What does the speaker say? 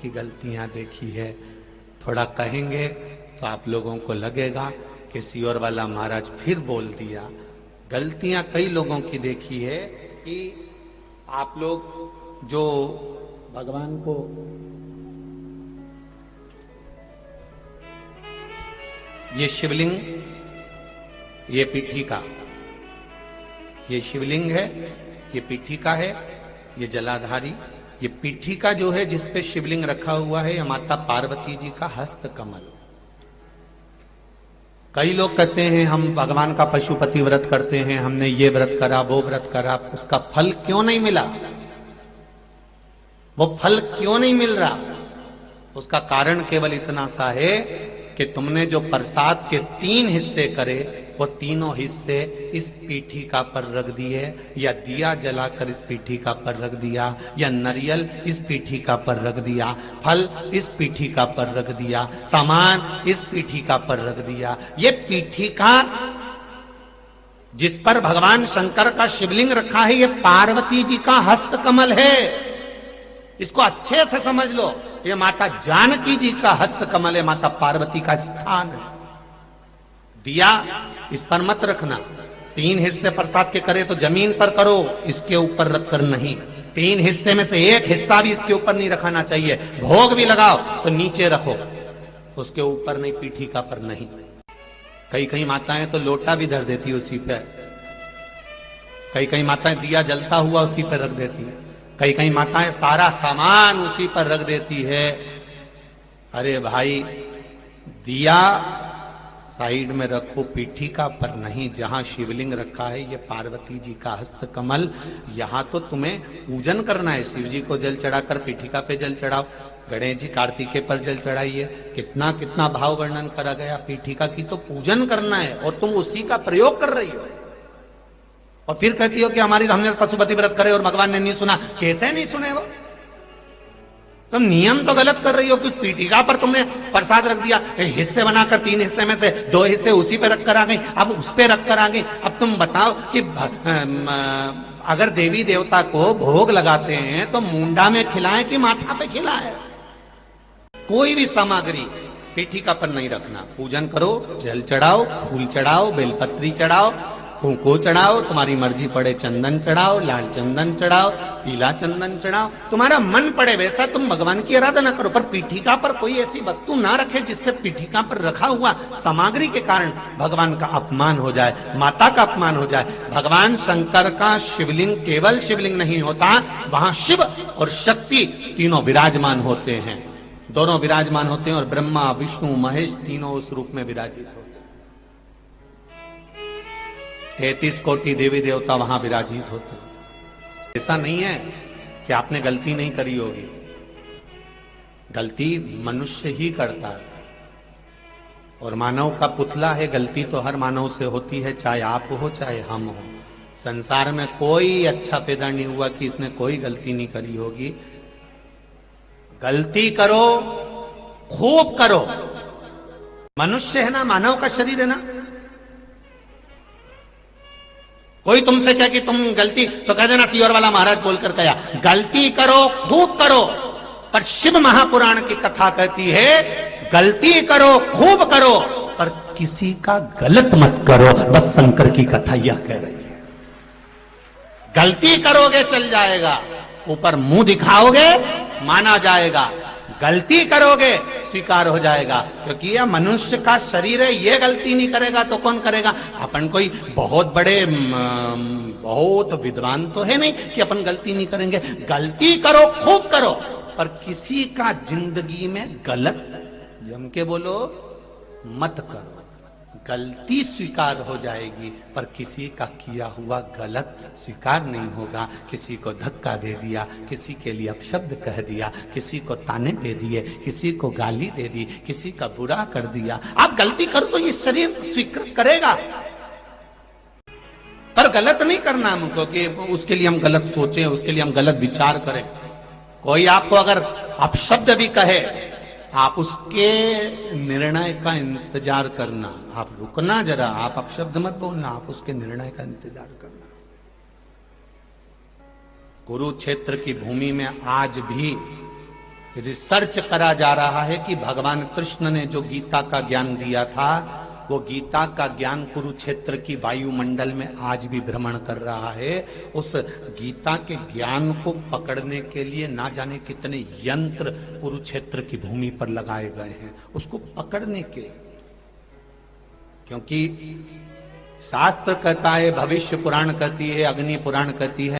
की गलतियां देखी है। थोड़ा कहेंगे तो आप लोगों को लगेगा कि सियोर वाला महाराज फिर बोल दिया। गलतियां कई लोगों की देखी है कि आप लोग जो भगवान को ये शिवलिंग, ये पीठिका, ये शिवलिंग है, ये पीठिका है, ये जलाधारी, ये पीठिका जो है जिस पे शिवलिंग रखा हुआ है, यह माता पार्वती जी का हस्त कमल। कई लोग कहते हैं हम भगवान का पशुपति व्रत करते हैं, हमने ये व्रत करा, वो व्रत करा, उसका फल क्यों नहीं मिला? वो फल क्यों नहीं मिल रहा? उसका कारण केवल इतना सा है कि तुमने जो प्रसाद के 3 हिस्से करे, वो तीनों हिस्से इस पीठिका पर रख दिए, या दिया जलाकर इस पीठिका पर रख दिया, या नारियल इस पीठिका पर रख दिया, फल इस पीठिका पर रख दिया, सामान इस पीठिका पर रख दिया। ये पीठिका जिस पर भगवान शंकर का शिवलिंग रखा है, ये पार्वती जी का हस्त कमल है। इसको अच्छे से समझ लो, ये माता जानकी जी का हस्त कमल है, माता पार्वती का स्थान है। दिया इस पर मत रखना। 3 हिस्से प्रसाद के करे तो जमीन पर करो, इसके ऊपर रखकर नहीं। 3 हिस्से में से 1 हिस्सा भी इसके ऊपर नहीं रखाना चाहिए। भोग भी लगाओ तो नीचे रखो, उसके ऊपर नहीं, पीठिका पर नहीं। कई माताएं तो लोटा भी धर देती है उसी पे। कई माताएं दिया जलता हुआ उसी पर रख देती है। कई माताएं सारा सामान उसी पर रख देती है। अरे भाई, दिया साइड में रखो, पीठिका पर नहीं। जहां शिवलिंग रखा है, ये पार्वती जी का हस्त कमल, यहां तो तुम्हें पूजन करना है। शिव जी को जल चढ़ाकर पीठिका पे जल चढ़ाओ, गणेश जी कार्तिकेय पर जल चढ़ाइए। कितना कितना भाव वर्णन करा गया। पीठिका की तो पूजन करना है और तुम उसी का प्रयोग कर रही हो, और फिर कहती हो कि हमने पशुपति व्रत करे और भगवान ने नहीं सुना। कैसे नहीं सुने? वो तुम नियम तो गलत कर रही हो कि उस पीठिका पर तुमने प्रसाद रख दिया, हिस्से बनाकर 3 हिस्से में से 2 हिस्से उसी पे रख कर आ गई, अब उस पे रख कर आ गई। अब तुम बताओ कि अगर देवी देवता को भोग लगाते हैं तो मुंडा में खिलाएं कि माथा पे खिलाएं? कोई भी सामग्री पीठिका पर नहीं रखना। पूजन करो, जल चढ़ाओ, फूल चढ़ाओ, बेलपत्री चढ़ाओ, कुंकू चढ़ाओ, तुम्हारी मर्जी पड़े चंदन चढ़ाओ, लाल चंदन चढ़ाओ, पीला चंदन चढ़ाओ, तुम्हारा मन पड़े वैसा तुम भगवान की आराधना करो। पर पीठिका पर कोई ऐसी वस्तु ना रखे जिससे पीठिका पर रखा हुआ सामग्री के कारण भगवान का अपमान हो जाए, माता का अपमान हो जाए। भगवान शंकर का शिवलिंग केवल शिवलिंग नहीं होता, वहां शिव और शक्ति तीनों विराजमान होते हैं। दोनों विराजमान होते हैं, और ब्रह्मा विष्णु महेश तीनों उस रूप में विराजित होते हैं। 33 कोटि देवी देवता वहां विराजित होते हैं। ऐसा नहीं है कि आपने गलती नहीं करी होगी। गलती मनुष्य ही करता है, और मानव का पुतला है। गलती तो हर मानव से होती है, चाहे आप हो चाहे हम हो। संसार में कोई अच्छा पैदा नहीं हुआ कि इसने कोई गलती नहीं करी होगी। गलती करो, खूब करो। मनुष्य है ना, मानव का शरीर है ना। कोई तुमसे कहे कि तुम गलती, तो कह देना सियोर वाला महाराज बोलकर कहा, गलती करो, खूब करो। पर शिव महापुराण की कथा कहती है, गलती करो, खूब करो, पर किसी का गलत मत करो। बस शंकर की कथा यह कह रही है। गलती करोगे चल जाएगा, ऊपर मुंह दिखाओगे माना जाएगा, गलती करोगे स्वीकार हो जाएगा। क्योंकि यह मनुष्य का शरीर है, ये गलती नहीं करेगा तो कौन करेगा? अपन कोई बहुत बड़े बहुत विद्वान तो है नहीं कि अपन गलती नहीं करेंगे। गलती करो, खूब करो, पर किसी का जिंदगी में गलत, जम के बोलो, मत करो। गलती स्वीकार हो जाएगी, पर किसी का किया हुआ गलत स्वीकार नहीं होगा। किसी को धक्का दे दिया, किसी के लिए अपशब्द कह दिया, किसी को ताने दे दिए, किसी को गाली दे दी, किसी का बुरा कर दिया। आप गलती करो तो ये शरीर स्वीकृत करेगा, पर गलत नहीं करना हमको कि उसके लिए हम गलत सोचें, उसके लिए हम गलत विचार करें। कोई आपको अगर अपशब्द भी कहे, आप उसके निर्णय का इंतजार करना। आप रुकना जरा, आप अपशब्द मत बोलना, आप उसके निर्णय का इंतजार करना। कुरुक्षेत्र की भूमि में आज भी रिसर्च करा जा रहा है कि भगवान कृष्ण ने जो गीता का ज्ञान दिया था, वो गीता का ज्ञान कुरुक्षेत्र की वायुमंडल में आज भी भ्रमण कर रहा है। उस गीता के ज्ञान को पकड़ने के लिए ना जाने कितने यंत्र कुरुक्षेत्र की भूमि पर लगाए गए हैं, उसको पकड़ने के। क्योंकि शास्त्र कहता है, भविष्य पुराण कहती है, अग्नि पुराण कहती है,